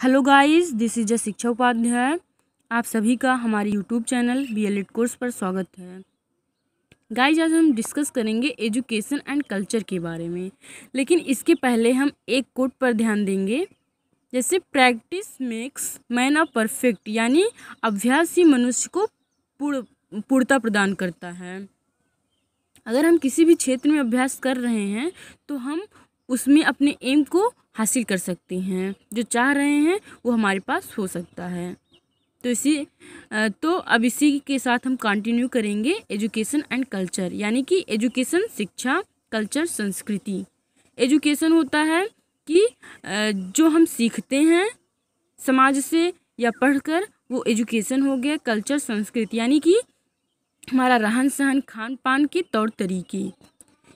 Hello guys, this is शिक्षा उपाध्याय। आप सभी का हमारे यूट्यूब चैनल बीएलएड कोर्स पर स्वागत है। गाइस, आज हम डिस्कस करेंगे एजुकेशन एंड कल्चर के बारे में, लेकिन इसके पहले हम एक कोट पर ध्यान देंगे। जैसे practice makes man a perfect, यानी अभ्यास ही मनुष्य को पूर्णता प्रदान करता है। अगर हम किसी भी क्षेत्र में अभ्यास कर रहे हैं तो हम उसमें अपने एम को हासिल कर सकते हैं। जो चाह रहे हैं वो हमारे पास हो सकता है। तो अब इसी के साथ हम कंटिन्यू करेंगे एजुकेशन एंड कल्चर, यानी कि एजुकेशन शिक्षा, कल्चर संस्कृति। एजुकेशन होता है कि जो हम सीखते हैं समाज से या पढ़कर, वो एजुकेशन हो गया। कल्चर संस्कृति यानी कि हमारा रहन सहन, खान पान के तौर तरीके।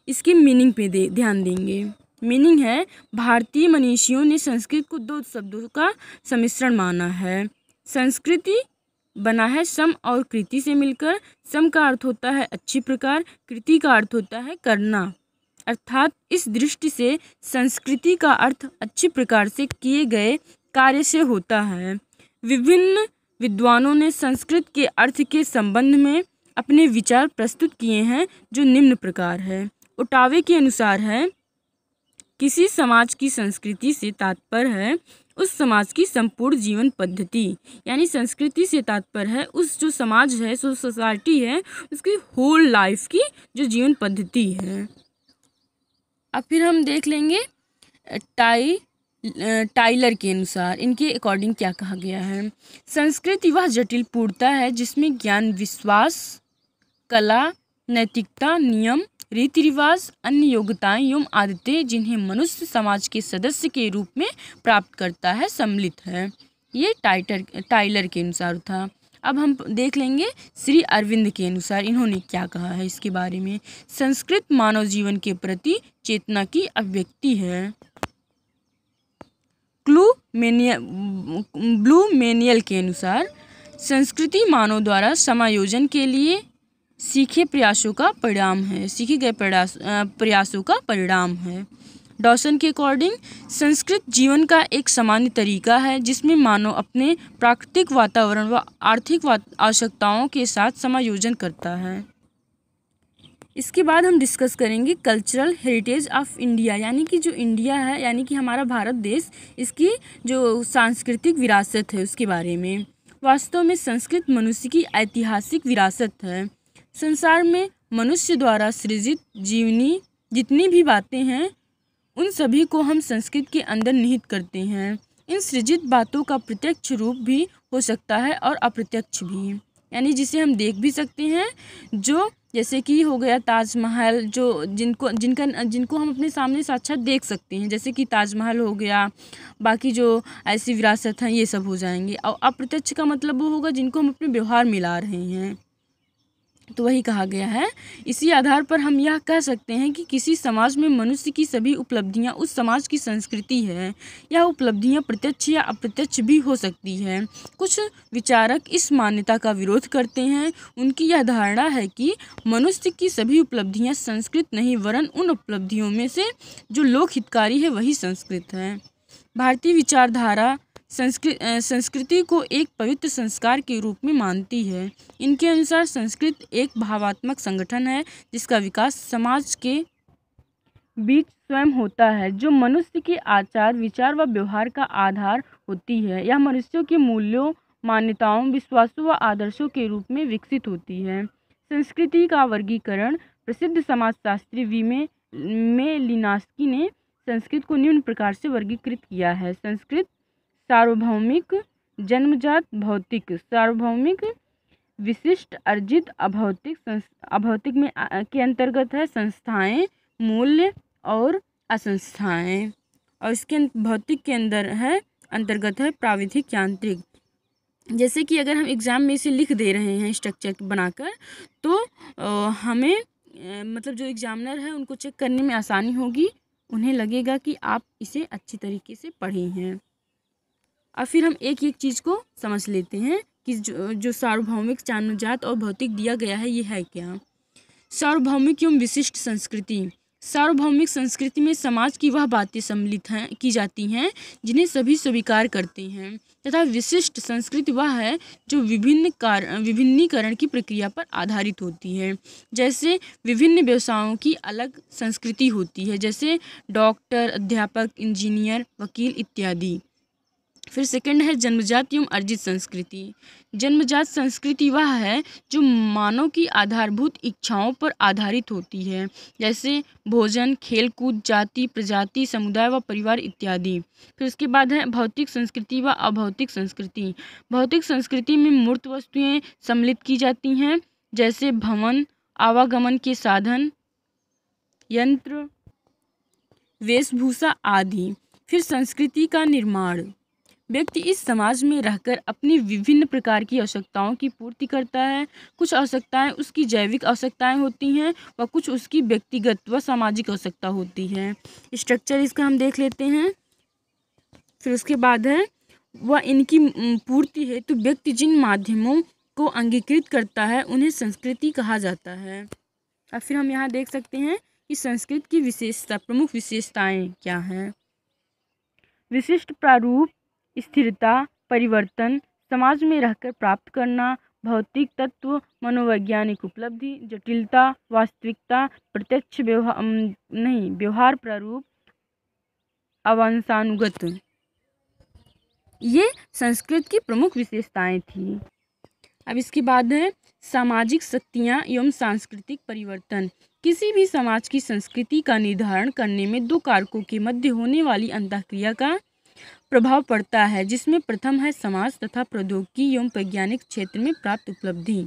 इसके मीनिंग पे ध्यान देंगे। मीनिंग है, भारतीय मनीषियों ने संस्कृत को दो शब्दों का सम्मिश्रण माना है। संस्कृति बना है सम और कृति से मिलकर। सम का अर्थ होता है अच्छी प्रकार, कृति का अर्थ होता है करना। अर्थात इस दृष्टि से संस्कृति का अर्थ अच्छी प्रकार से किए गए कार्य से होता है। विभिन्न विद्वानों ने संस्कृत के अर्थ के संबंध में अपने विचार प्रस्तुत किए हैं, जो निम्न प्रकार है। ओटावे के अनुसार है, किसी समाज की संस्कृति से तात्पर्य है उस समाज की संपूर्ण जीवन पद्धति, यानी संस्कृति से तात्पर्य है उस जो समाज है, जो सोसाइटी है, उसकी होल लाइफ की जो जीवन पद्धति है। अब फिर हम देख लेंगे टाइलर के अनुसार, इनके अकॉर्डिंग क्या कहा गया है। संस्कृति वह जटिल पूर्णता है जिसमें ज्ञान, विश्वास, कला, नैतिकता, नियम, रीति रिवाज, अन्य योग्यताएं एवं आदतें जिन्हें मनुष्य समाज के सदस्य के रूप में प्राप्त करता है, सम्मिलित है। ये टाइलर के अनुसार था। अब हम देख लेंगे श्री अरविंद के अनुसार, इन्होंने क्या कहा है इसके बारे में। संस्कृत मानव जीवन के प्रति चेतना की अभिव्यक्ति है। ब्लूमेनियल के अनुसार, संस्कृति मानव द्वारा समायोजन के लिए सीखे गए प्रयासों का परिणाम है। डॉसन के अकॉर्डिंग, संस्कृत जीवन का एक सामान्य तरीका है जिसमें मानव अपने प्राकृतिक वातावरण व आर्थिक आवश्यकताओं के साथ समायोजन करता है। इसके बाद हम डिस्कस करेंगे कल्चरल हेरिटेज ऑफ इंडिया, यानी कि जो इंडिया है, यानी कि हमारा भारत देश, इसकी जो सांस्कृतिक विरासत है उसके बारे में। वास्तव में संस्कृत मनुष्य की ऐतिहासिक विरासत है। संसार में मनुष्य द्वारा सृजित जीवनी जितनी भी बातें हैं, उन सभी को हम संस्कृत के अंदर निहित करते हैं। इन सृजित बातों का प्रत्यक्ष रूप भी हो सकता है और अप्रत्यक्ष भी, यानी जिसे हम देख भी सकते हैं, जो जैसे कि हो गया ताजमहल, जो जिनको हम अपने सामने साक्षात देख सकते हैं, जैसे कि ताजमहल हो गया। बाकी जो ऐसी विरासत हैं ये सब हो जाएंगे। और अप्रत्यक्ष का मतलब वो होगा जिनको हम अपने व्यवहार में ला रहे हैं, तो वही कहा गया है। इसी आधार पर हम यह कह सकते हैं कि किसी समाज में मनुष्य की सभी उपलब्धियां उस समाज की संस्कृति है। यह उपलब्धियां प्रत्यक्ष या अप्रत्यक्ष भी हो सकती है। कुछ विचारक इस मान्यता का विरोध करते हैं। उनकी यह धारणा है कि मनुष्य की सभी उपलब्धियां संस्कृत नहीं, वरन उन उपलब्धियों में से जो लोक हितकारी है वही संस्कृत है। भारतीय विचारधारा संस्कृति को एक पवित्र संस्कार के रूप में मानती है। इनके अनुसार संस्कृत एक भावात्मक संगठन है जिसका विकास समाज के बीच स्वयं होता है, जो मनुष्य के आचार, विचार व व्यवहार का आधार होती है। यह मनुष्यों के मूल्यों, मान्यताओं, विश्वासों व आदर्शों के रूप में विकसित होती है। संस्कृति का वर्गीकरण प्रसिद्ध समाजशास्त्री लिनास्की ने संस्कृत को निम्न प्रकार से वर्गीकृत किया है। संस्कृत सार्वभौमिक, जन्मजात, भौतिक, सार्वभौमिक, विशिष्ट, अर्जित, अभौतिक में के अंतर्गत है संस्थाएं, मूल्य और असंस्थाएं। और इसके भौतिक के अंतर्गत है प्राविधिक, यांत्रिक। जैसे कि अगर हम एग्जाम में इसे लिख दे रहे हैं स्ट्रक्चर बनाकर, तो हमें मतलब जो एग्जामिनर है उनको चेक करने में आसानी होगी। उन्हें लगेगा कि आप इसे अच्छी तरीके से पढ़े हैं। अब फिर हम एक एक चीज़ को समझ लेते हैं कि जो सार्वभौमिक, जन्मजात और भौतिक दिया गया है ये है क्या। सार्वभौमिक एवं विशिष्ट संस्कृति। सार्वभौमिक संस्कृति में समाज की वह बातें सम्मिलित हैं की जाती हैं जिन्हें सभी स्वीकार करते हैं, तथा विशिष्ट संस्कृति वह है जो विभिन्नीकरण की प्रक्रिया पर आधारित होती है। जैसे विभिन्न व्यवसायों की अलग संस्कृति होती है, जैसे डॉक्टर, अध्यापक, इंजीनियर, वकील इत्यादि। फिर सेकंड है जन्मजात एवं अर्जित संस्कृति। जन्मजात संस्कृति वह है जो मानव की आधारभूत इच्छाओं पर आधारित होती है, जैसे भोजन, खेलकूद, जाति, प्रजाति, समुदाय व परिवार इत्यादि। फिर उसके बाद है भौतिक संस्कृति व अभौतिक संस्कृति। भौतिक संस्कृति में मूर्त वस्तुएं सम्मिलित की जाती हैं, जैसे भवन, आवागमन के साधन, यंत्र, वेशभूषा आदि। फिर संस्कृति का निर्माण। व्यक्ति इस समाज में रहकर अपनी विभिन्न प्रकार की आवश्यकताओं की पूर्ति करता है। कुछ आवश्यकताएं उसकी जैविक आवश्यकताएं होती हैं व कुछ उसकी व्यक्तिगत व सामाजिक आवश्यकता होती है। स्ट्रक्चर इसका हम देख लेते हैं। फिर उसके बाद है वह इनकी पूर्ति हेतु व्यक्ति जिन माध्यमों को अंगीकृत करता है उन्हें संस्कृति कहा जाता है। अब फिर हम यहाँ देख सकते हैं कि संस्कृत की विशेषता, प्रमुख विशेषताएं क्या हैं। विशिष्ट प्रारूप, स्थिरता, परिवर्तन, समाज में रहकर प्राप्त करना, भौतिक तत्व, मनोवैज्ञानिक उपलब्धि, जटिलता, वास्तविकता, प्रत्यक्ष व्यवहार प्रारूप, अवंशानुगत। ये संस्कृत की प्रमुख विशेषताएं थी। अब इसके बाद है सामाजिक शक्तियाँ एवं सांस्कृतिक परिवर्तन। किसी भी समाज की संस्कृति का निर्धारण करने में दो कारकों के मध्य होने वाली अंतःक्रिया का प्रभाव पड़ता है, जिसमें प्रथम है समाज तथा प्रौद्योगिकी एवं वैज्ञानिक क्षेत्र में प्राप्त उपलब्धि,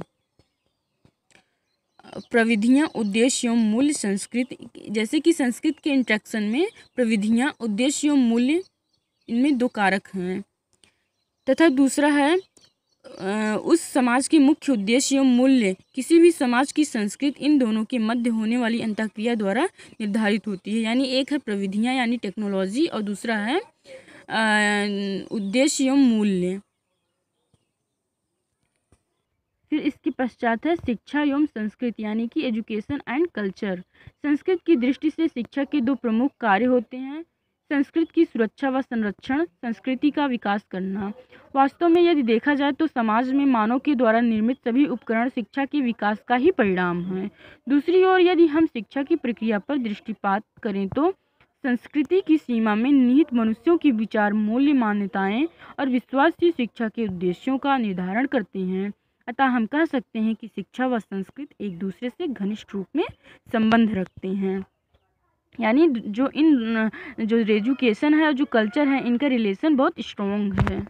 प्रविधियां, उद्देश्य एवं मूल्य। संस्कृत जैसे कि संस्कृत के इंट्रैक्शन में प्रविधियां, उद्देश्य एवं मूल्य, इनमें दो कारक हैं। तथा दूसरा है उस समाज के मुख्य उद्देश्य एवं मूल्य किसी भी समाज की संस्कृति, इन दोनों के मध्य होने वाली अंतःक्रिया द्वारा निर्धारित होती है। यानी एक है प्रविधियां यानी टेक्नोलॉजी और दूसरा है उद्देश्य एवं मूल्य। फिर इसके पश्चात है शिक्षा एवं संस्कृति यानी कि एजुकेशन एंड कल्चर। संस्कृत की दृष्टि से शिक्षा के दो प्रमुख कार्य होते हैं। संस्कृत की सुरक्षा व संरक्षण, संस्कृति का विकास करना। वास्तव में यदि देखा जाए तो समाज में मानव के द्वारा निर्मित सभी उपकरण शिक्षा के विकास का ही परिणाम है। दूसरी ओर यदि हम शिक्षा की प्रक्रिया पर दृष्टिपात करें तो संस्कृति की सीमा में निहित मनुष्यों की विचार, मूल्य, मान्यताएं और विश्वास ही शिक्षा के उद्देश्यों का निर्धारण करते हैं। अतः हम कह सकते हैं कि शिक्षा व संस्कृत एक दूसरे से घनिष्ठ रूप में संबंध रखते हैं। यानी जो एजुकेशन है और जो कल्चर है, इनका रिलेशन बहुत स्ट्रॉन्ग है।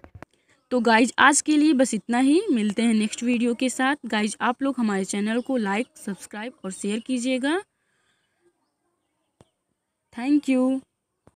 तो गाइज आज के लिए बस इतना ही। मिलते हैं नेक्स्ट वीडियो के साथ। गाइज आप लोग हमारे चैनल को लाइक, सब्सक्राइब और शेयर कीजिएगा। Thank you.